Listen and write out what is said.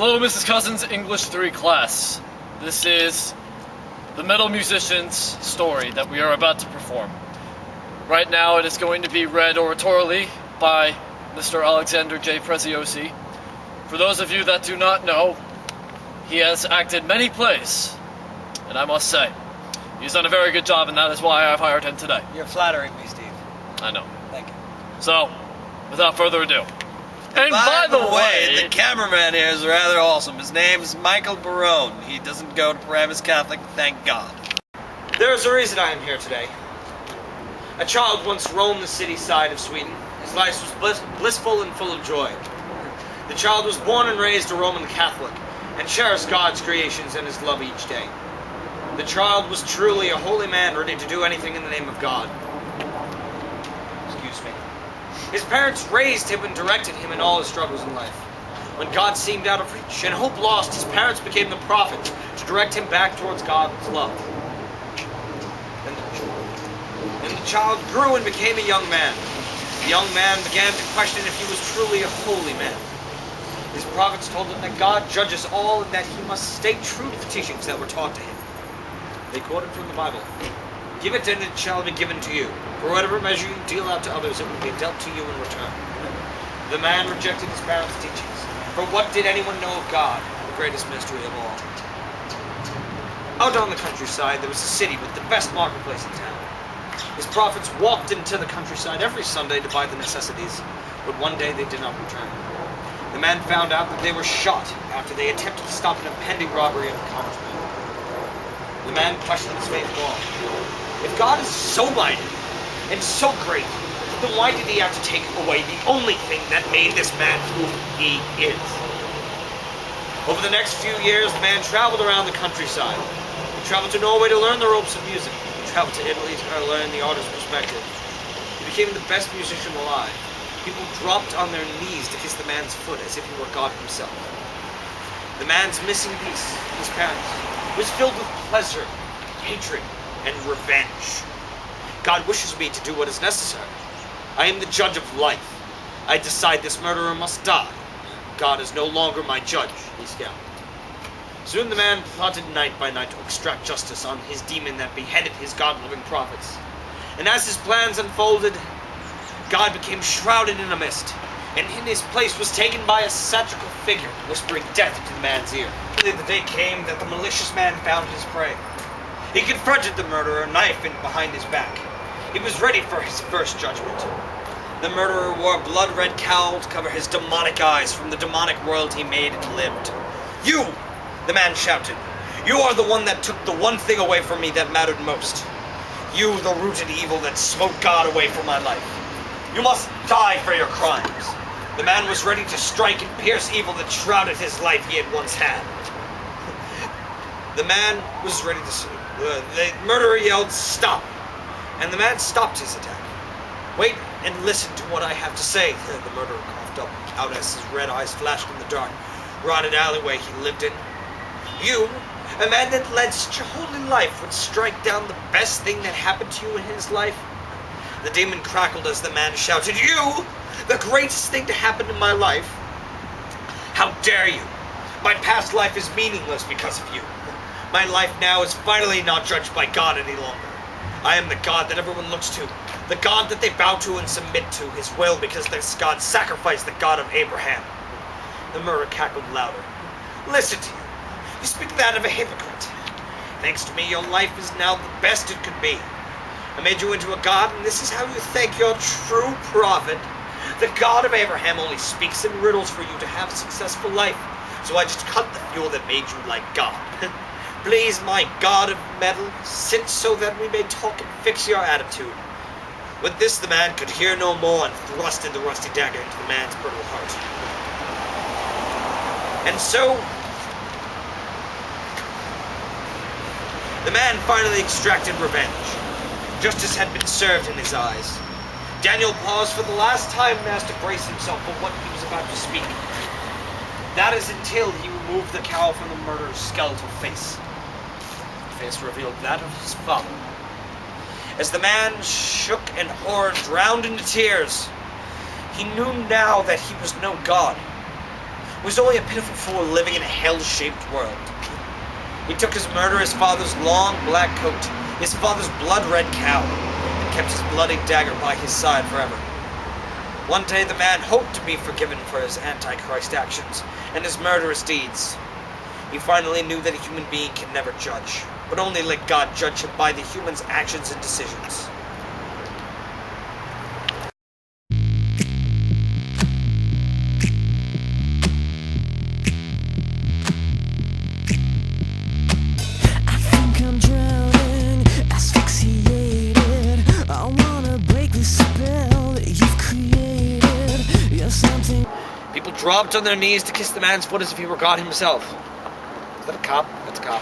Hello, Mrs. Cousins, English 3 class. This is the metal musician's story that we are about to perform. Right now it is going to be read oratorily by Mr. Alexander J. Preziosi. For those of you that do not know, he has acted many plays, and I must say, he's done a very good job, and that is why I've hired him today. You're flattering me, Steve. I know. Thank you. So, without further ado. And by the way, the cameraman here is rather awesome. His name is Michael Beron. He doesn't go to Paramus Catholic, thank God. There's a reason I am here today. A child once roamed the city side of Sweden. His life was blissful and full of joy. The child was born and raised a Roman Catholic and cherished God's creations and his love each day. The child was truly a holy man ready to do anything in the name of God. Excuse me. His parents raised him and directed him in all his struggles in life. When God seemed out of reach and hope lost, his parents became the prophet to direct him back towards God's love. Then the child grew and became a young man. The young man began to question if he was truly a holy man. His prophets told him that God judges all and that he must stay true to the teachings that were taught to him. They quoted from the Bible. Give it and it shall be given to you. For whatever measure you deal out to others, it will be dealt to you in return. The man rejected his parents' teachings. For what did anyone know of God, the greatest mystery of all? Out on the countryside, there was a city with the best marketplace in town. His prophets walked into the countryside every Sunday to buy the necessities, but one day they did not return. The man found out that they were shot after they attempted to stop an impending robbery of the commerce man. The man questioned his faith more. If God is so mighty and so great, then why did he have to take away the only thing that made this man who he is? Over the next few years, the man traveled around the countryside. He traveled to Norway to learn the ropes of music. He traveled to Italy to learn the artist's perspective. He became the best musician alive. People dropped on their knees to kiss the man's foot as if he were God himself. The man's missing piece, his parents, was filled with pleasure, hatred, and revenge. God wishes me to do what is necessary. I am the judge of life. I decide this murderer must die. God is no longer my judge, he scowled. Soon the man plotted night by night to extract justice on his demon that beheaded his God-loving prophets. And as his plans unfolded, God became shrouded in a mist, and in his place was taken by a satirical figure, whispering death into the man's ear. Finally, the day came that the malicious man found his prey. He confronted the murderer, knife in behind his back. He was ready for his first judgment. The murderer wore a blood-red cowl to cover his demonic eyes from the demonic world he made and lived. You, the man shouted, you are the one that took the one thing away from me that mattered most. You, the rooted evil that smote God away from my life. You must die for your crimes. The man was ready to strike and pierce evil that shrouded his life he had once had. The man was ready to... the murderer yelled, stop. And the man stopped his attack. Wait and listen to what I have to say, the murderer coughed up out as his red eyes flashed in the dark, rotted alleyway he lived in. You, a man that led such a holy life, would strike down the best thing that happened to you in his life? The demon crackled as the man shouted, you, the greatest thing to happen in my life? How dare you? My past life is meaningless because of you. My life now is finally not judged by God any longer. I am the God that everyone looks to, the God that they bow to and submit to his will because this God sacrificed the God of Abraham. The murderer cackled louder. Listen to you. You speak that of a hypocrite. Thanks to me, your life is now the best it could be. I made you into a God, and this is how you thank your true prophet. The God of Abraham only speaks in riddles for you to have a successful life, so I just cut the fuel that made you like God. Please, my God of metal, sit so that we may talk and fix your attitude. With this, the man could hear no more and thrusted the rusty dagger into the man's brittle heart. And so, the man finally extracted revenge. Justice had been served in his eyes. Daniel paused for the last time and asked to brace himself for what he was about to speak. That is until he removed the cowl from the murderer's skeletal face. The face revealed that of his father. As the man shook and horror drowned into tears, he knew now that he was no god. was only a pitiful fool living in a hell-shaped world. He took his murderous father's long black coat, his father's blood-red cow, and kept his bloody dagger by his side forever. One day the man hoped to be forgiven for his antichrist actions and his murderous deeds. He finally knew that a human being can never judge, but only let God judge him by the human's actions and decisions. I think I'm drowning, asphyxiated. I wanna break the spell that you've created. You're something. People dropped on their knees to kiss the man's foot as if he were God himself. Is that a cop? That's a cop.